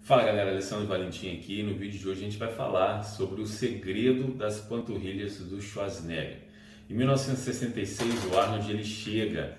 Fala galera, Alessandro Valentim aqui. No vídeo de hoje a gente vai falar sobre o segredo das panturrilhas do Schwarzenegger. Em 1966 o Arnold ele chega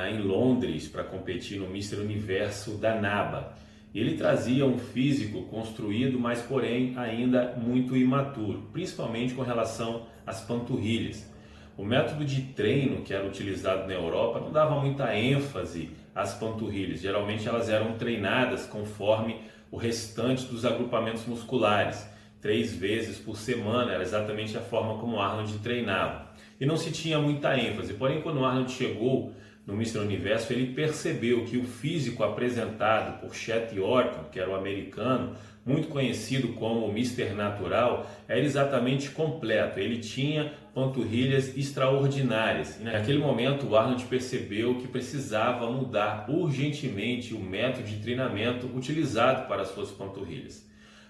em Londres para competir no Mister Universo da NABA. Ele trazia um físico construído, mas porém ainda muito imaturo, principalmente com relação às panturrilhas. O método de treino que era utilizado na Europa não dava muita ênfase às panturrilhas. Geralmente elas eram treinadas conforme o restante dos agrupamentos musculares, 3 vezes por semana, era exatamente a forma como o Arnold treinava. E não se tinha muita ênfase, porém quando o Arnold chegou no Mister Universo, ele percebeu que o físico apresentado por Chet Orton, que era o americano, muito conhecido como o Mister Natural, era exatamente completo. Ele tinha panturrilhas extraordinárias. E naquele momento o Arnold percebeu que precisava mudar urgentemente o método de treinamento utilizado para as suas panturrilhas.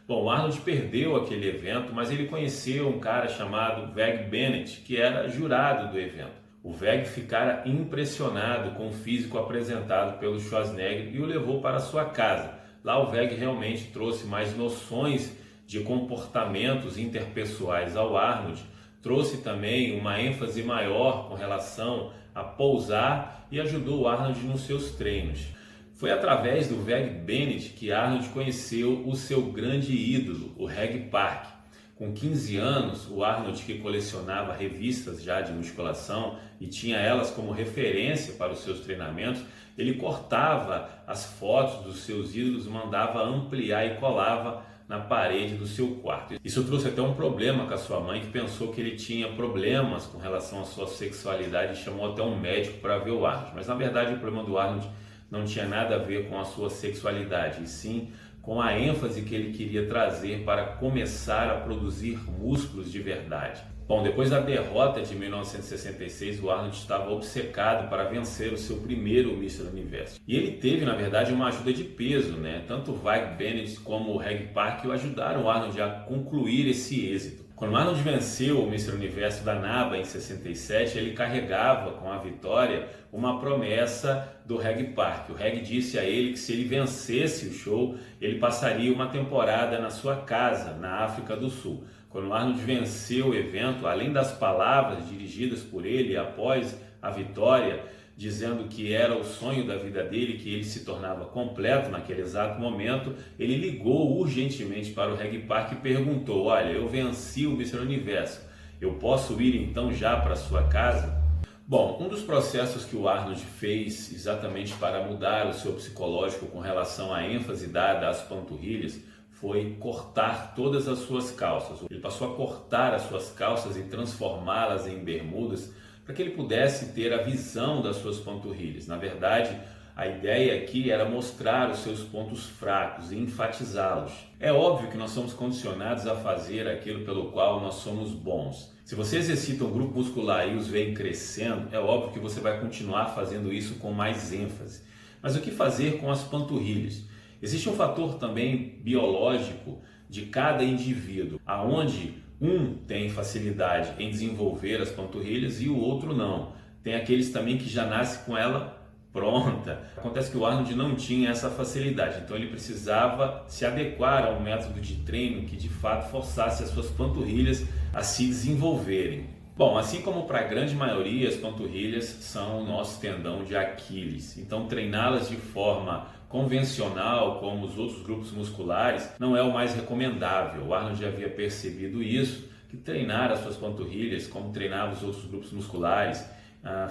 Bom, o Arnold perdeu aquele evento, mas ele conheceu um cara chamado Veg Bennett, que era jurado do evento. O Veg ficara impressionado com o físico apresentado pelo Schwarzenegger e o levou para sua casa. Lá o Veg realmente trouxe mais noções de comportamentos interpessoais ao Arnold, trouxe também uma ênfase maior com relação a pousar e ajudou o Arnold nos seus treinos. Foi através do Veg Bennett que Arnold conheceu o seu grande ídolo, o Reg Park. Com 15 anos, o Arnold, que colecionava revistas já de musculação e tinha elas como referência para os seus treinamentos, ele cortava as fotos dos seus ídolos, mandava ampliar e colava na parede do seu quarto. Isso trouxe até um problema com a sua mãe, que pensou que ele tinha problemas com relação à sua sexualidade e chamou até um médico para ver o Arnold. Mas na verdade o problema do Arnold não tinha nada a ver com a sua sexualidade, e sim com a ênfase que ele queria trazer para começar a produzir músculos de verdade. Bom, depois da derrota de 1966, o Arnold estava obcecado para vencer o seu primeiro Mister Universo. E ele teve, na verdade, uma ajuda de peso, né? Tanto o Veg Bennett como o Reg Park ajudaram o Arnold a concluir esse êxito. Quando o Arnold venceu o Mister Universo da NABA em 67, ele carregava com a vitória uma promessa do Reg Park. O Reg disse a ele que se ele vencesse o show, ele passaria uma temporada na sua casa, na África do Sul. Quando o Arnold venceu o evento, além das palavras dirigidas por ele após a vitória, dizendo que era o sonho da vida dele, que ele se tornava completo naquele exato momento, ele ligou urgentemente para o Reg Park e perguntou: olha, eu venci o Mister Universo, eu posso ir então já para sua casa? Bom, um dos processos que o Arnold fez exatamente para mudar o seu psicológico com relação à ênfase dada às panturrilhas foi cortar todas as suas calças. Ele passou a cortar as suas calças e transformá-las em bermudas para que ele pudesse ter a visão das suas panturrilhas. Na verdade, a ideia aqui era mostrar os seus pontos fracos e enfatizá-los. É óbvio que nós somos condicionados a fazer aquilo pelo qual nós somos bons. Se você exercita um grupo muscular e os vê crescendo, é óbvio que você vai continuar fazendo isso com mais ênfase. Mas o que fazer com as panturrilhas? Existe um fator também biológico de cada indivíduo, aonde um tem facilidade em desenvolver as panturrilhas e o outro não. Tem aqueles também que já nascem com ela pronta. Acontece que o Arnold não tinha essa facilidade, então ele precisava se adequar a um método de treino que de fato forçasse as suas panturrilhas a se desenvolverem. Bom, assim como para a grande maioria, as panturrilhas são o nosso tendão de Aquiles. Então treiná-las de forma convencional, como os outros grupos musculares, não é o mais recomendável. O Arnold já havia percebido isso, que treinar as suas panturrilhas, como treinava os outros grupos musculares,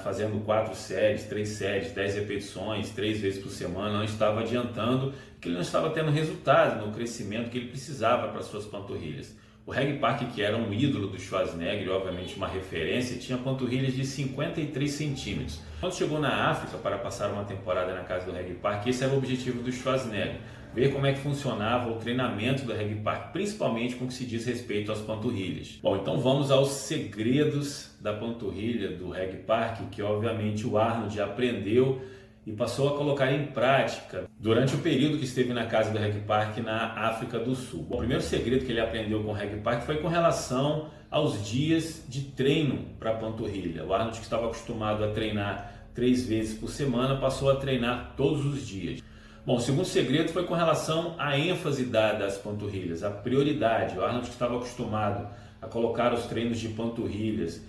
fazendo 4 séries, 3 séries, 10 repetições, 3 vezes por semana, não estava adiantando, porque ele não estava tendo resultado no crescimento que ele precisava para as suas panturrilhas. O Reg Park, que era um ídolo do Schwarzenegger e obviamente uma referência, tinha panturrilhas de 53 centímetros. Quando chegou na África para passar uma temporada na casa do Reg Park, esse era o objetivo do Schwarzenegger, ver como é que funcionava o treinamento do Reg Park, principalmente com o que se diz respeito às panturrilhas. Bom, então vamos aos segredos da panturrilha do Reg Park, que obviamente o Arnold aprendeu e passou a colocar em prática durante o período que esteve na casa do Reg Park na África do Sul. O primeiro segredo que ele aprendeu com o Reg Park foi com relação aos dias de treino para a panturrilha. O Arnold, que estava acostumado a treinar 3 vezes por semana, passou a treinar todos os dias. Bom, o segundo segredo foi com relação à ênfase dada às panturrilhas, a prioridade. O Arnold, que estava acostumado a colocar os treinos de panturrilhas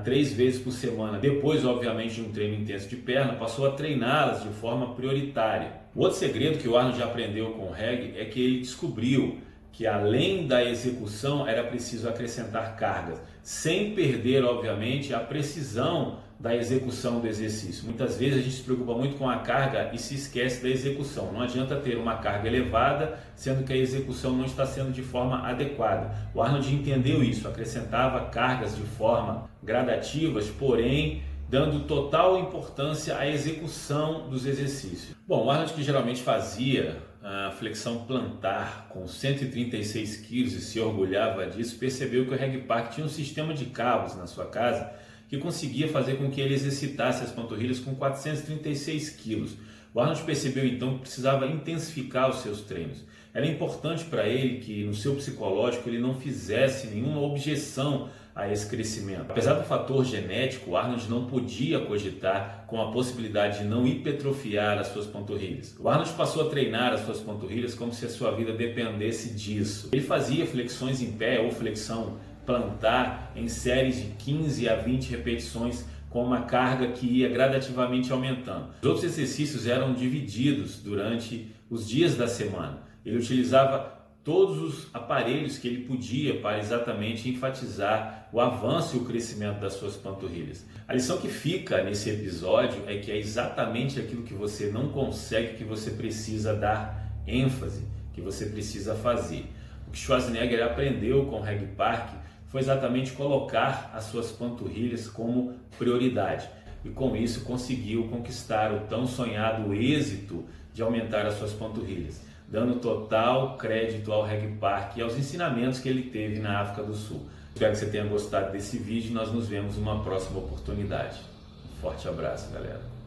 3 vezes por semana, depois, obviamente, de um treino intenso de perna, passou a treiná-las de forma prioritária. O outro segredo que o Arnold já aprendeu com o Reg é que ele descobriu que além da execução era preciso acrescentar cargas, sem perder, obviamente, a precisão da execução do exercício. Muitas vezes a gente se preocupa muito com a carga e se esquece da execução. Não adianta ter uma carga elevada, sendo que a execução não está sendo de forma adequada. O Arnold entendeu isso, acrescentava cargas de forma gradativas, porém dando total importância à execução dos exercícios. Bom, o Arnold, que geralmente fazia a flexão plantar com 136 quilos e se orgulhava disso, percebeu que o Reg Park tinha um sistema de cabos na sua casa que conseguia fazer com que ele exercitasse as panturrilhas com 436 quilos. O Arnold percebeu então que precisava intensificar os seus treinos. Era importante para ele que no seu psicológico ele não fizesse nenhuma objeção a esse crescimento. Apesar do fator genético, o Arnold não podia cogitar com a possibilidade de não hipertrofiar as suas panturrilhas. O Arnold passou a treinar as suas panturrilhas como se a sua vida dependesse disso. Ele fazia flexões em pé ou flexão plantar em séries de 15 a 20 repetições com uma carga que ia gradativamente aumentando. Os outros exercícios eram divididos durante os dias da semana. Ele utilizava todos os aparelhos que ele podia para exatamente enfatizar o avanço e o crescimento das suas panturrilhas. A lição que fica nesse episódio é que é exatamente aquilo que você não consegue que você precisa dar ênfase, que você precisa fazer. O que Schwarzenegger aprendeu com o Reg Park foi exatamente colocar as suas panturrilhas como prioridade e com isso conseguiu conquistar o tão sonhado êxito de aumentar as suas panturrilhas, dando total crédito ao Reg Park e aos ensinamentos que ele teve na África do Sul. Espero que você tenha gostado desse vídeo e nós nos vemos numa próxima oportunidade. Um forte abraço, galera.